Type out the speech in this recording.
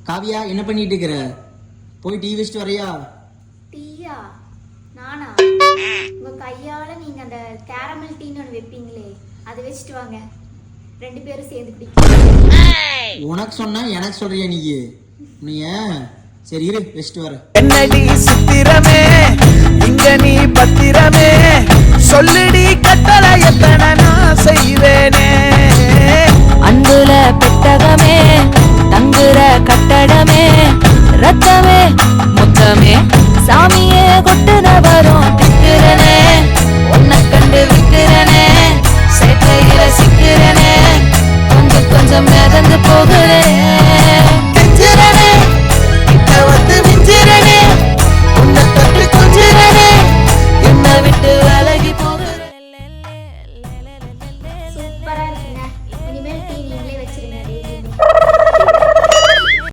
காவியா என்ன பண்ணிட்டு இருக்கிற? போய் டீ வச்சுட்டு வரையா? டீயா? நானா? உங்க கையால நீங்க அந்த கேரமல் டீன்னு ஒன்று வைப்பீங்களே, அதை வச்சுட்டு வாங்க, 2 பேரும் சேர்ந்து குடிக்கலாம். உனக்கு சொன்னா எனக்கு சொல்றியா நீ? சரி இரு வச்சுட்டு வர. என்னடி சித்திரமே இங்க நீ பத்திரமே, சொல்லிடி கட்டளை எத்தனை நான் செய்வேனே. அன்புல பெட்டகமே, தங்குற கட்டடமே, ரத்தமே முத்தமே, சாமியே கொட்டுன